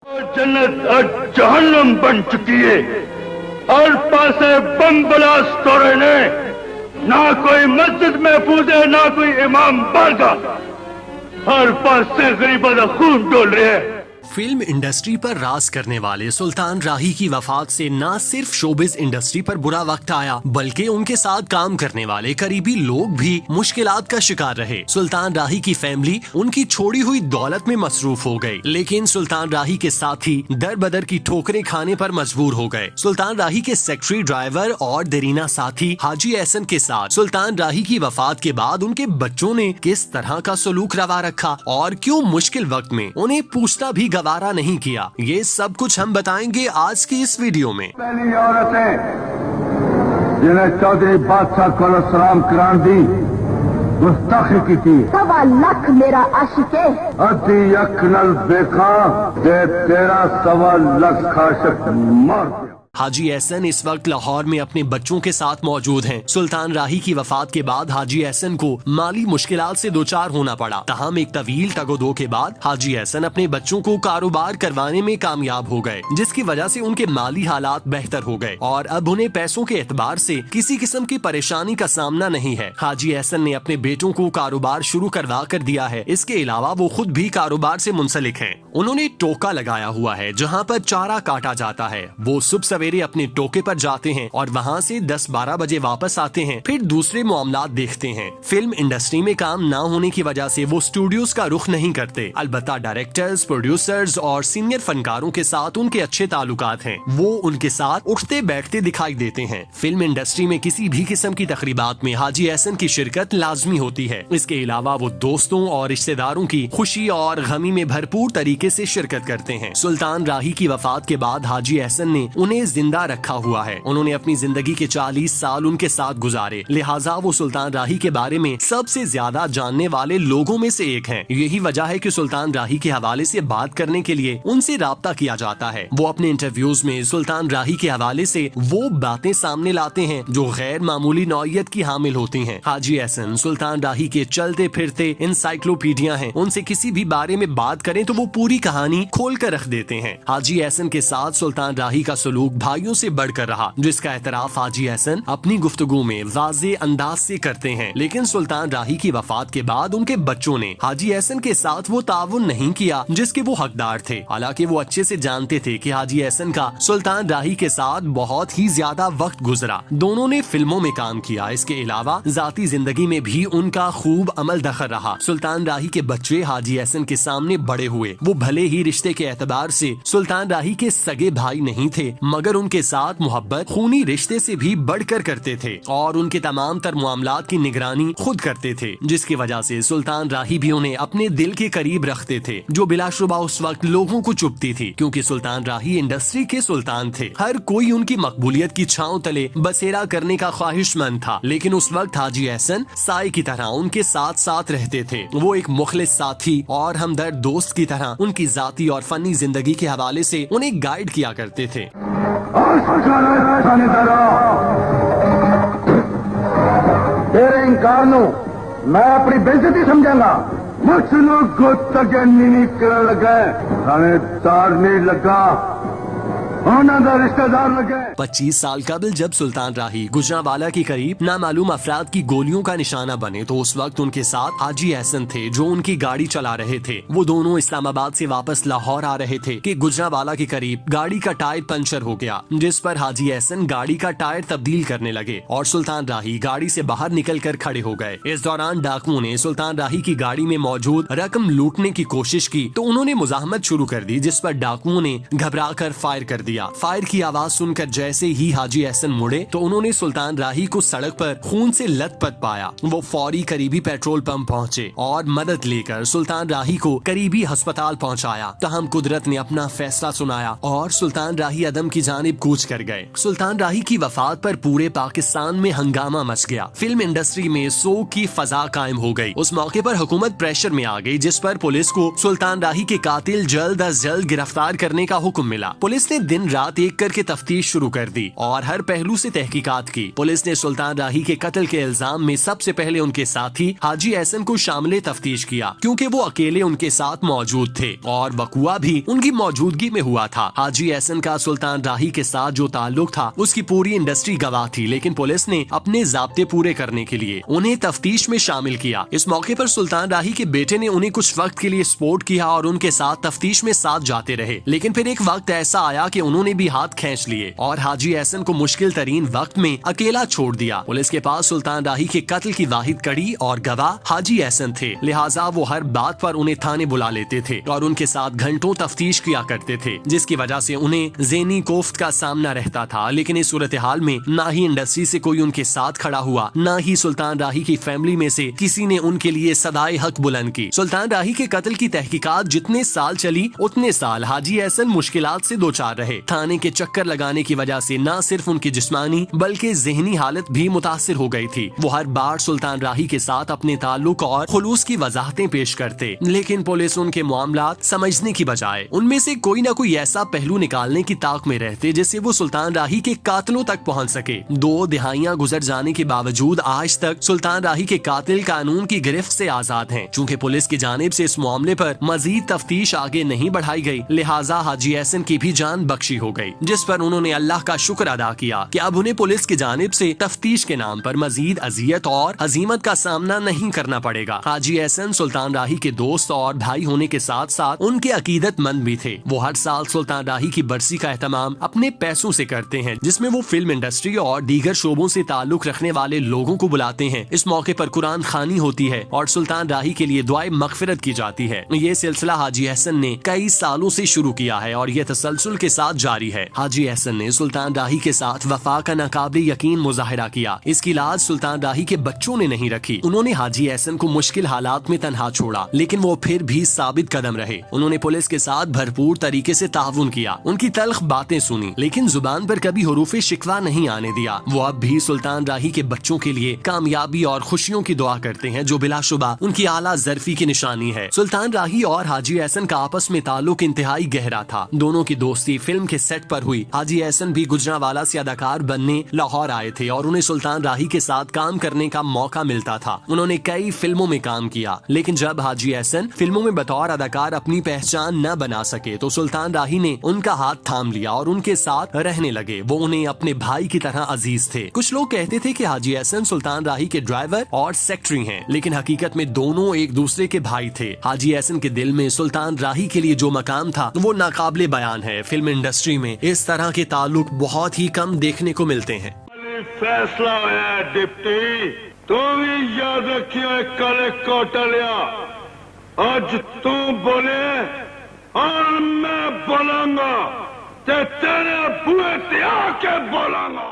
जन्नत और जहन्नम बन चुकी है। हर पासे बम ब्लास्ट हो रहे ने, ना कोई मस्जिद महफूज है ना कोई इमाम बारगाह। हर पासे गरीबों का खून डोल रहे हैं। फिल्म इंडस्ट्री पर राज करने वाले सुल्तान राही की वफात से न सिर्फ शोबिज इंडस्ट्री पर बुरा वक्त आया, बल्कि उनके साथ काम करने वाले करीबी लोग भी मुश्किलात का शिकार रहे। सुल्तान राही की फैमिली उनकी छोड़ी हुई दौलत में मसरूफ हो गई, लेकिन सुल्तान राही के साथी दर बदर की ठोकरें खाने पर मजबूर हो गए। सुल्तान राही के सेक्रेटरी ड्राइवर और देरीना साथी हाजी एहसन के साथ सुल्तान राही की वफात के बाद उनके बच्चों ने किस तरह का सलूक रवा रखा और क्यों मुश्किल वक्त में उन्हें पूछता भी गवारा नहीं किया, ये सब कुछ हम बताएंगे आज की इस वीडियो में। पहली औरतें जिन्हें चौधरी बादशाह को सलाम करान दी गुस्ताखी की थी। 1.25 लाख मेरा आशिक है। अति अख नल देखा दे तेरा 1.25 लाख आशिक मार दिया। हाजी एहसन इस वक्त लाहौर में अपने बच्चों के साथ मौजूद हैं। सुल्तान राही की वफात के बाद हाजी एहसन को माली मुश्किलात से दो चार होना पड़ा। तहम एक तवील तगोदो के बाद हाजी एहसन अपने बच्चों को कारोबार करवाने में कामयाब हो गए, जिसकी वजह से उनके माली हालात बेहतर हो गए और अब उन्हें पैसों के एतबार से किसी किस्म की परेशानी का सामना नहीं है। हाजी एहसन ने अपने बेटों को कारोबार शुरू करवा कर दिया है। इसके अलावा वो खुद भी कारोबार से मुंसलिक हैं। उन्होंने टोका लगाया हुआ है जहाँ पर चारा काटा जाता है। वो सुबह सवेरे अपने टोके पर जाते हैं और वहाँ से 10-12 बजे वापस आते हैं, फिर दूसरे मामलात देखते हैं। फिल्म इंडस्ट्री में काम ना होने की वजह से वो स्टूडियोज का रुख नहीं करते। अलबत्ता डायरेक्टर्स, प्रोड्यूसर्स और सीनियर फनकारों के साथ उनके अच्छे ताल्लुकात हैं। वो उनके साथ उठते बैठते दिखाई देते हैं। फिल्म इंडस्ट्री में किसी भी किस्म की तकरीबात में हाजी एहसन की शिरकत लाजमी होती है। इसके अलावा वो दोस्तों और रिश्तेदारों की खुशी और गमी में भरपूर तरीके से शिरकत करते हैं। सुल्तान राही की वफात के बाद हाजी एहसन ने उन्हें जिंदा रखा हुआ है। उन्होंने अपनी जिंदगी के 40 साल उनके साथ गुजारे, लिहाजा वो सुल्तान राही के बारे में सबसे ज्यादा जानने वाले लोगों में से एक हैं। यही वजह है कि सुल्तान राही के हवाले से बात करने के लिए उनसे राब्ता किया जाता है। वो अपने इंटरव्यूज में सुल्तान राही के हवाले से वो बातें सामने लाते हैं जो गैर मामूली नौइयत की हामिल होती हैं। हाजी एहसन सुल्तान राही के चलते फिरते इंसाइक्लोपीडिया हैं। उनसे किसी भी बारे में बात करें तो वो पूरी कहानी खोल कर रख देते हैं। हाजी एहसन के साथ सुल्तान राही का सलूक भाइयों से बढ़कर रहा, जिसका एतराफ हाजी एहसन अपनी गुफ्तगू में वाज़े अंदाज से करते हैं। लेकिन सुल्तान राही की वफात के बाद उनके बच्चों ने हाजी एहसन के साथ वो ताउन नहीं किया जिसके वो हकदार थे। हालांकि वो अच्छे से जानते थे कि हाजी एहसन का सुल्तान राही के साथ बहुत ही ज्यादा वक्त गुजरा। दोनों ने फिल्मों में काम किया। इसके अलावा जाती जिंदगी में भी उनका खूब अमल दखल रहा। सुल्तान राही के बच्चे हाजी एहसन के सामने बड़े हुए। वो भले ही रिश्ते के एतबार से सुल्तान राही के सगे भाई नहीं थे, मगर उनके साथ मोहब्बत खूनी रिश्ते से भी बढ़कर करते थे और उनके तमाम तर मामलात की निगरानी खुद करते थे, जिसकी वजह से सुल्तान राही भी उन्हें अपने दिल के करीब रखते थे, जो बिलाशुबा उस वक्त लोगों को चुभती थी, क्योंकि सुल्तान राही इंडस्ट्री के सुल्तान थे। हर कोई उनकी मकबूलियत की छांव तले बसेरा करने का ख्वाहिशमंद था। लेकिन उस वक्त हाजी एहसन साए की तरह उनके साथ साथ रहते थे। वो एक मुखलिस साथी और हमदर्द दोस्त की तरह उनकी जाती और फनी जिंदगी के हवाले से उन्हें गाइड किया करते थे। तेरे इंकार नु मैं अपनी बेइज्जती समझांगा। मुझ लोग को तक नहीं कर लगा, थानेदार नहीं लगा, रिश्तेदार लगे। 25 साल कबल जब सुल्तान राही गुजरांवाला के करीब नामालूम अफराद की गोलियों का निशाना बने तो उस वक्त उनके साथ हाजी एहसन थे, जो उनकी गाड़ी चला रहे थे। वो दोनों इस्लामाबाद से वापस लाहौर आ रहे थे कि गुजरांवाला के करीब गाड़ी का टायर पंचर हो गया, जिस पर हाजी एहसन गाड़ी का टायर तब्दील करने लगे और सुल्तान राही गाड़ी से बाहर निकल कर खड़े हो गए। इस दौरान डाकुओं ने सुल्तान राही की गाड़ी में मौजूद रकम लूटने की कोशिश की तो उन्होंने मुजाहमत शुरू कर दी, जिस पर डाकुओं ने घबरा कर फायर कर दिया। फायर की आवाज सुनकर जैसे ही हाजी एहसन मुड़े तो उन्होंने सुल्तान राही को सड़क पर खून से लथपथ पाया। वो फौरी करीबी पेट्रोल पंप पहुंचे और मदद लेकर सुल्तान राही को करीबी अस्पताल पहुंचाया। तहम कुदरत ने अपना फैसला सुनाया और सुल्तान राही अदम की जानिब कूच कर गए। सुल्तान राही की वफात पर पूरे पाकिस्तान में हंगामा मच गया। फिल्म इंडस्ट्री में सोग की फजा कायम हो गई। उस मौके पर हुकूमत प्रेशर में आ गई, जिस पर पुलिस को सुल्तान राही के कातिल जल्द अज जल्द गिरफ्तार करने का हुक्म मिला। पुलिस ने दिन दिन रात एक करके तफ्तीश शुरू कर दी और हर पहलू से तहकीकात की। पुलिस ने सुल्तान राही के कत्ल के इल्जाम में सबसे पहले उनके साथी हाजी एहसन को शामिल तफ्तीश किया, क्योंकि वो अकेले उनके साथ मौजूद थे और वकुआ भी उनकी मौजूदगी में हुआ था। हाजी एहसन का सुल्तान राही के साथ जो ताल्लुक था उसकी पूरी इंडस्ट्री गवाह थी, लेकिन पुलिस ने अपने ज़ाब्ते पूरे करने के लिए उन्हें तफ्तीश में शामिल किया। इस मौके पर सुल्तान राही के बेटे ने उन्हें कुछ वक्त के लिए सपोर्ट किया और उनके साथ तफ्तीश में साथ जाते रहे, लेकिन फिर एक वक्त ऐसा आया कि उन्होंने भी हाथ खींच लिए और हाजी एहसन को मुश्किल तरीन वक्त में अकेला छोड़ दिया। पुलिस के पास सुल्तान राही के कत्ल की वाहिद कड़ी और गवाह हाजी एहसन थे, लिहाजा वो हर बात पर उन्हें थाने बुला लेते थे और उनके साथ घंटों तफ्तीश किया करते थे, जिसकी वजह से उन्हें ज़हनी कोफ्त का सामना रहता था। लेकिन इस सूरत हाल में ना ही इंडस्ट्री से कोई उनके साथ खड़ा हुआ, ना ही सुल्तान राही की फैमिली में से किसी ने उनके लिए सदाए हक बुलंद की। सुल्तान राही के कत्ल की तहकीकात जितने साल चली उतने साल हाजी एहसन मुश्किलात से दो चार रहे। थाने के चक्कर लगाने की वजह से न सिर्फ उनकी जिस्मानी बल्कि ज़हनी हालत भी मुतासिर हो गई थी। वो हर बार सुल्तान राही के साथ अपने ताल्लुक और खुलूस की वजाहतें पेश करते, लेकिन पुलिस उनके मामलात समझने की बजाय उनमें से कोई न कोई ऐसा पहलू निकालने की ताक में रहते जिससे वो सुल्तान राही के कातिलों तक पहुंच सके। 2 दिहाइयां गुजर जाने के बावजूद आज तक सुल्तान राही के कातिल कानून की गिरफ्त से आजाद हैं। चूँकि पुलिस की जानिब से इस मामले पर मजीद तफ्तीश आगे नहीं बढ़ाई गई, लिहाजा हाजी एहसन की भी जान बख्शी हो गई, जिस पर उन्होंने अल्लाह का शुक्र अदा किया कि अब उन्हें पुलिस की जानिब से तफ्तीश के नाम पर मजीद अजियत और हजीमत का सामना नहीं करना पड़ेगा। हाजी एहसन सुल्तान राही के दोस्त और भाई होने के साथ साथ उनके अकीदतमंद भी थे। वो हर साल सुल्तान राही की बरसी का एहतमाम अपने पैसों से करते हैं, जिसमें वो फिल्म इंडस्ट्री और दीगर शोबों से ताल्लुक रखने वाले लोगों को बुलाते हैं। इस मौके पर कुरान खानी होती है और सुल्तान राही के लिए दुआए मगफिरत की जाती है। ये सिलसिला हाजी एहसन ने कई सालों से शुरू किया है और ये तसलसल के साथ जारी है। हाजी एहसन ने सुल्तान राही के साथ वफा का नाकाबिल यकीन मुजाहिरा किया। इसकी लाज सुल्तान राही के बच्चों ने नहीं रखी। उन्होंने हाजी एहसन को मुश्किल हालात में तन्हा छोड़ा, लेकिन वो फिर भी साबित कदम रहे। उन्होंने पुलिस के साथ भरपूर तरीके से ताउन किया, उनकी तल्ख बातें सुनी, लेकिन जुबान पर कभी हुरूफे शिकवा नहीं आने दिया। वो अब भी सुल्तान राही के बच्चों के लिए कामयाबी और खुशियों की दुआ करते हैं, जो बिलाशुबा उनकी आला ज़र्फी की निशानी है। सुल्तान राही और हाजी एहसन का आपस में ताल्लुक इंतहाई गहरा था। दोनों की दोस्ती फिल्म के सेट पर हुई। हाजी एहसन भी गुजरांवाला से अदाकार बनने लाहौर आए थे और उन्हें सुल्तान राही के साथ काम करने का मौका मिलता था। उन्होंने कई फिल्मों में काम किया, लेकिन जब हाजी एहसन फिल्मों में बतौर अदाकार अपनी पहचान न बना सके तो सुल्तान राही ने उनका हाथ थाम लिया और उनके साथ रहने लगे। वो उन्हें अपने भाई की तरह अजीज थे। कुछ लोग कहते थे कि हाजी एहसन सुल्तान राही के ड्राइवर और सेक्रेटरी हैं, लेकिन हकीकत में दोनों एक दूसरे के भाई थे। हाजी एहसन के दिल में सुल्तान राही के लिए जो मकाम था वो नाकाबिले बयान है। फिल्म इंडस्ट्री में इस तरह के ताल्लुक बहुत ही कम देखने को मिलते हैं। फैसला है डिप्टी, तू भी याद रखियो कल कोटलिया, आज तू बोले और मैं बोलूंगा, तेरे बुए ते आके बोलूंगा।